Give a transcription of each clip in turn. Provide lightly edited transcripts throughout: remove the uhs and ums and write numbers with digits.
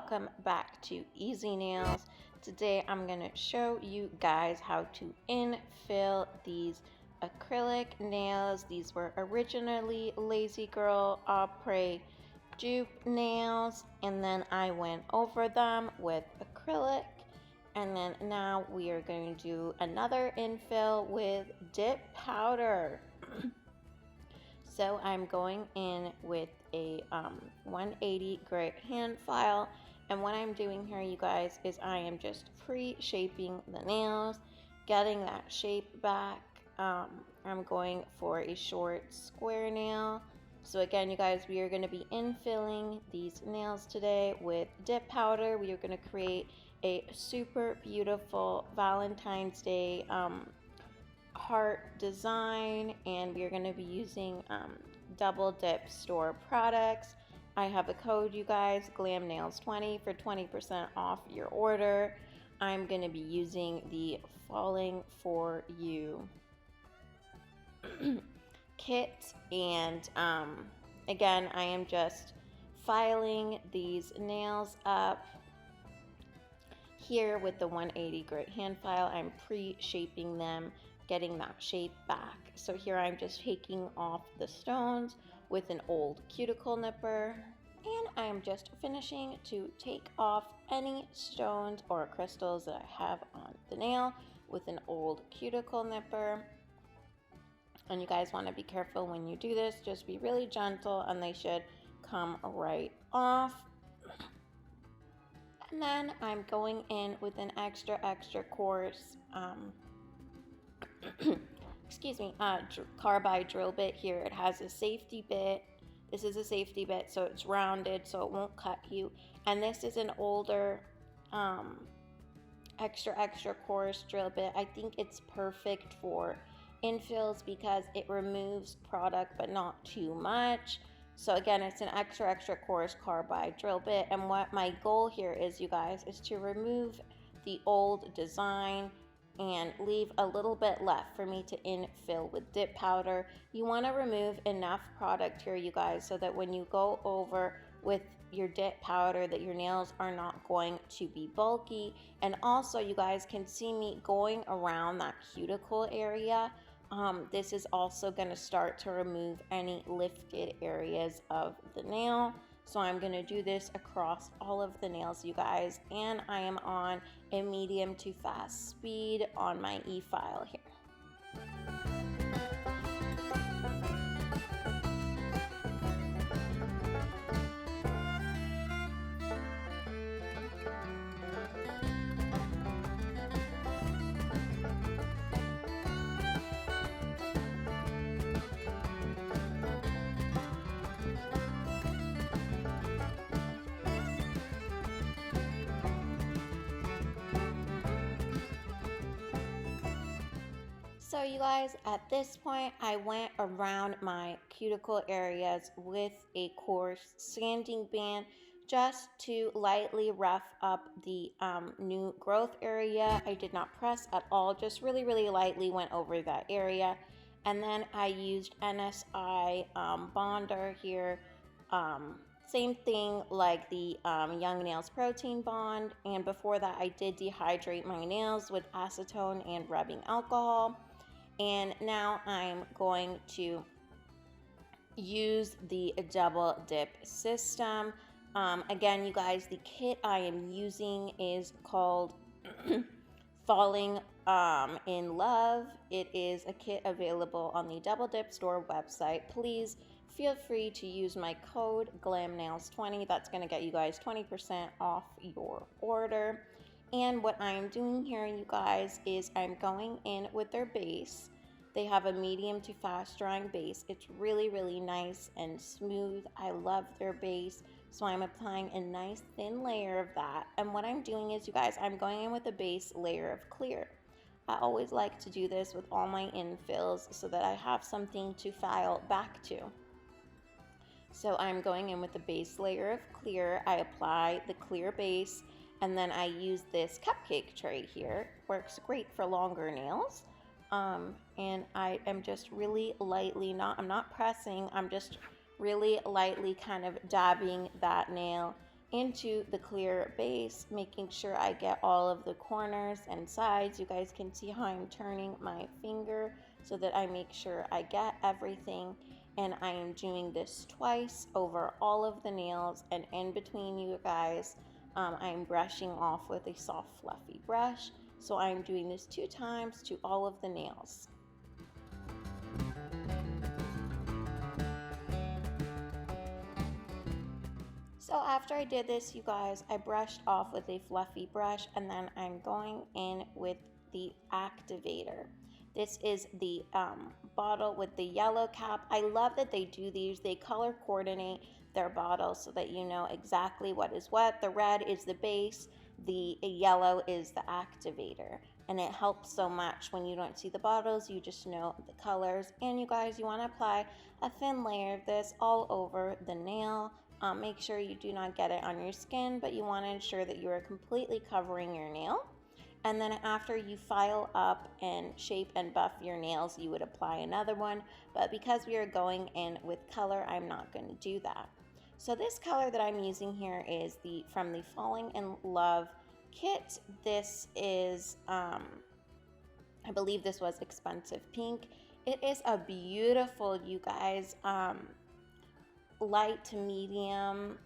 welcome back to Easy Nails. Today I'm going to show you guys how to infill these acrylic nails. These were originally Lazy Girl Après dupe nails, and then I went over them with acrylic, and then now we are going to do another infill with dip powder. So I'm going in with a 180 grit hand file, and what I'm doing here, you guys, is I am just pre-shaping the nails, getting that shape back. I'm going for a short square nail. So again, you guys, we are going to be infilling these nails today with dip powder. We are going to create a super beautiful Valentine's Day heart design, and we are going to be using Double Dip store products. I have a code, you guys, GlamNails20 for 20% off your order. I'm going to be using the Falling For You kit, and again, I am just filing these nails up here with the 180 grit hand file. I'm pre-shaping them, getting that shape back. So here I'm just taking off the stones with an old cuticle nipper, and I'm just finishing to take off any stones or crystals that I have on the nail with an old cuticle nipper. And you guys want to be careful when you do this, just be really gentle and they should come right off. And then I'm going in with an extra coarse excuse me, carbide drill bit here. It has a safety bit. This is a safety bit, so it's rounded so it won't cut you. And this is an older extra coarse drill bit. I think it's perfect for infills because it removes product but not too much. So again, it's an extra coarse carbide drill bit, and what my goal here is, you guys, is to remove the old design and leave a little bit left for me to infill with dip powder. You want to remove enough product here, you guys, so that when you go over with your dip powder, that your nails are not going to be bulky. And also, you guys can see me going around that cuticle area. This is also going to start to remove any lifted areas of the nail. So I'm going to do this across all of the nails, you guys, and I am on a medium to fast speed on my e-file here. So you guys, at this point, I went around my cuticle areas with a coarse sanding band just to lightly rough up the new growth area. I did not press at all, just really lightly went over that area. And then I used NSI bonder here. Same thing like the Young Nails Protein Bond. And before that, I did dehydrate my nails with acetone and rubbing alcohol. And now I'm going to use the double dip system. Again, you guys, the kit I am using is called Falling in Love. It is a kit available on the Double Dip store website. Please feel free to use my code GlamNails20. That's going to get you guys 20% off your order. And what I'm doing here, you guys, is I'm going in with their base. They have a medium to fast drying base. It's really nice and smooth. I love their base. So I'm applying a nice thin layer of that. And what I'm doing is, you guys, I'm going in with a base layer of clear. I always like to do this with all my infills so that I have something to file back to. So I'm going in with a base layer of clear. I apply the clear base, and then I use this cupcake tray here. Works great for longer nails. And I am just really lightly, I'm not pressing, I'm just really lightly kind of dabbing that nail into the clear base, making sure I get all of the corners and sides. You guys can see how I'm turning my finger so that I make sure I get everything. And I am doing this twice over all of the nails, and in between, you guys, I'm brushing off with a soft fluffy brush. So I'm doing this 2 times to all of the nails. So after I did this, you guys, I brushed off with a fluffy brush, and then I'm going in with the activator. This is the bottle with the yellow cap. I love that they do these. They color coordinate their bottles so that you know exactly what is what. The red is the base, the yellow is the activator. And it helps so much when you don't see the bottles, you just know the colors. And you guys, you want to apply a thin layer of this all over the nail. Make sure you do not get it on your skin, but you want to ensure that you are completely covering your nail. And then after you file up and shape and buff your nails, you would apply another one. But because we are going in with color, I'm not going to do that. So this color that I'm using here is from the Falling in Love kit. This is, I believe this was Expensive Pink. It is a beautiful, you guys, light to medium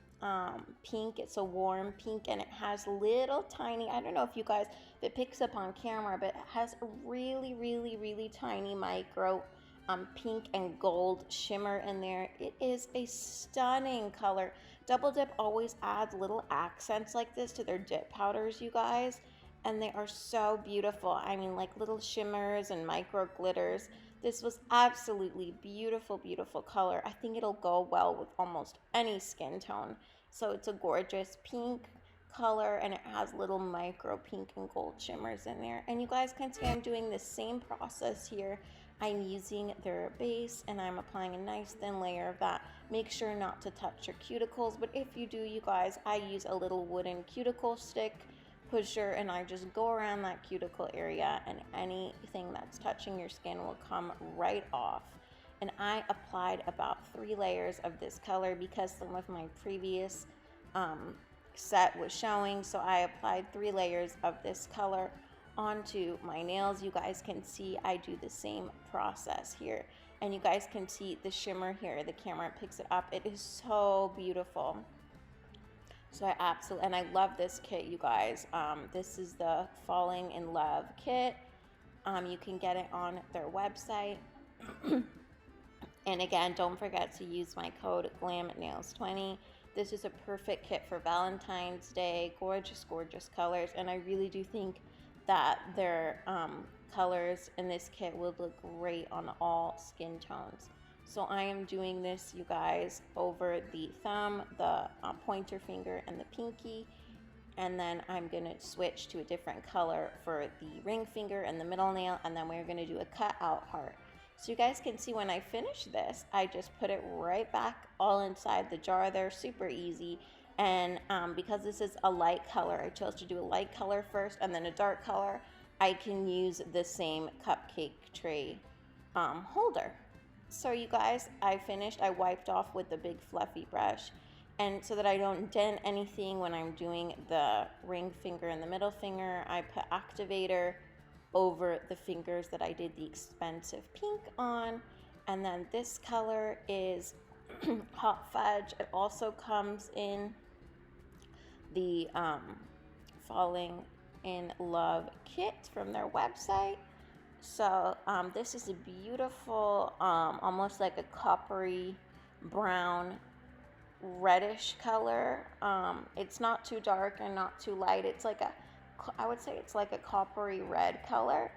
pink. It's a warm pink, and it has little tiny, I don't know if you guys, if it picks up on camera, but it has a really tiny micro pink and gold shimmer in there. It is a stunning color. Double Dip always adds little accents like this to their dip powders, you guys, and they are so beautiful. I mean, like little shimmers and micro glitters. This was absolutely beautiful color. I think it'll go well with almost any skin tone. So it's a gorgeous pink color, and it has little micro pink and gold shimmers in there. And you guys can see I'm doing the same process here. I'm using their base, and I'm applying a nice thin layer of that. Make sure not to touch your cuticles, but if you do, you guys, I use a little wooden cuticle stick pusher, and I just go around that cuticle area, and anything that's touching your skin will come right off. And I applied about 3 layers of this color because some of my previous set was showing, so I applied 3 layers of this color onto my nails. You guys can see I do the same process here, and you guys can see the shimmer here. The camera picks it up. It is so beautiful. So I absolutely, and I love this kit, you guys. This is the Falling in Love kit. You can get it on their website. And again, don't forget to use my code GLAMNails20. This is a perfect kit for Valentine's Day. Gorgeous colors. And I really do think that their colors in this kit will look great on all skin tones. So I am doing this, you guys, over the thumb, the pointer finger, and the pinky. And then I'm going to switch to a different color for the ring finger and the middle nail. And then we're going to do a cut out heart. So you guys can see when I finish this, I just put it right back all inside the jar there. Super easy. And because this is a light color, I chose to do a light color first and then a dark color. I can use the same cupcake tray holder. So you guys, I finished. I wiped off with the big fluffy brush, and so that I don't dent anything when I'm doing the ring finger and the middle finger, I put activator over the fingers that I did the Expensive Pink on. And then this color is Hot Fudge. It also comes in the Falling in Love kit from their website. So this is a beautiful, almost like a coppery brown reddish color. It's not too dark and not too light. It's like I would say it's like a coppery red color,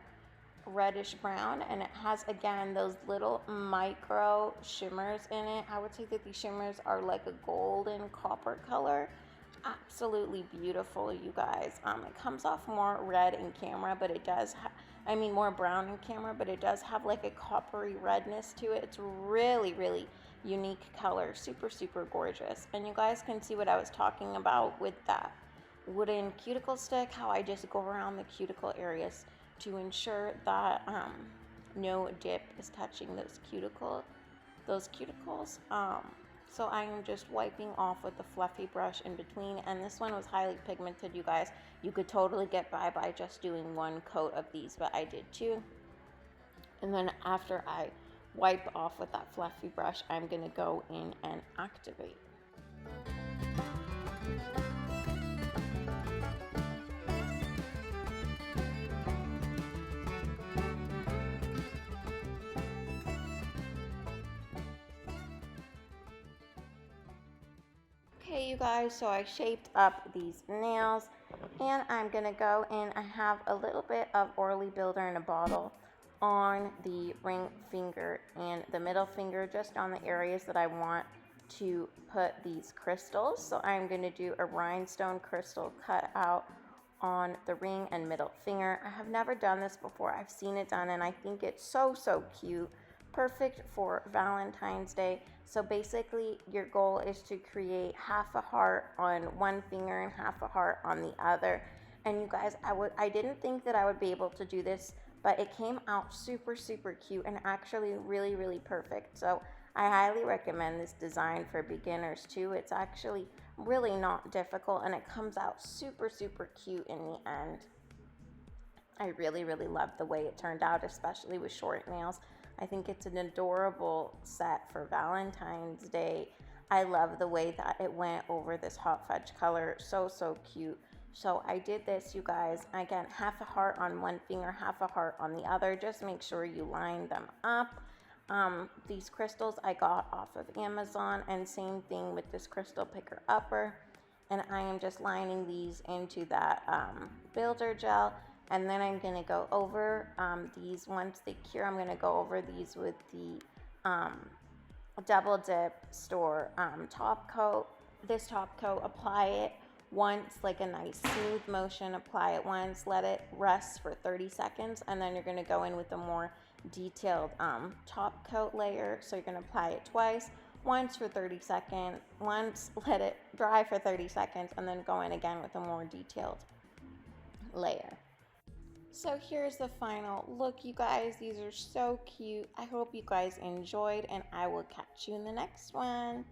reddish brown, and it has, again, those little micro shimmers in it. I would say that these shimmers are like a golden copper color. Absolutely beautiful, you guys. It comes off more red in camera, but it does more brown in camera, but it does have like a coppery redness to it. It's really unique color. Super gorgeous. And you guys can see what I was talking about with that wooden cuticle stick, how I just go around the cuticle areas to ensure that no dip is touching those cuticles. So I am just wiping off with the fluffy brush in between, and this one was highly pigmented, you guys. You could totally get by just doing one coat of these, but I did two. And then after I wipe off with that fluffy brush, I'm gonna go in and activate. Okay, you guys, so I shaped up these nails, and I'm gonna go in. I have a little bit of Orly Builder in a bottle on the ring finger and the middle finger, just on the areas that I want to put these crystals. So I'm gonna do a rhinestone crystal cut out on the ring and middle finger. I have never done this before. I've seen it done, and I think it's so cute. Perfect for Valentine's Day. So basically your goal is to create half a heart on one finger and half a heart on the other. And you guys, I didn't think that I would be able to do this, but it came out super cute and actually really perfect. So I highly recommend this design for beginners too. It's actually really not difficult, and it comes out super cute in the end. I really love the way it turned out, especially with short nails. I think it's an adorable set for Valentine's Day. I love the way that it went over this hot fudge color. So cute. So I did this, you guys. Again, half a heart on one finger, half a heart on the other. Just make sure you line them up. These crystals I got off of Amazon, and same thing with this crystal picker upper. And I am just lining these into that builder gel. And then I'm going to go over these. Once they cure, I'm going to go over these with the Double Dip Store top coat. This top coat, apply it once, like a nice smooth motion. Apply it once, let it rest for 30 seconds, and then you're going to go in with a more detailed top coat layer. So you're going to apply it twice. Once for 30 seconds, once, let it dry for 30 seconds, and then go in again with a more detailed layer. So here's the final look, you guys. These are so cute. I hope you guys enjoyed, and I will catch you in the next one.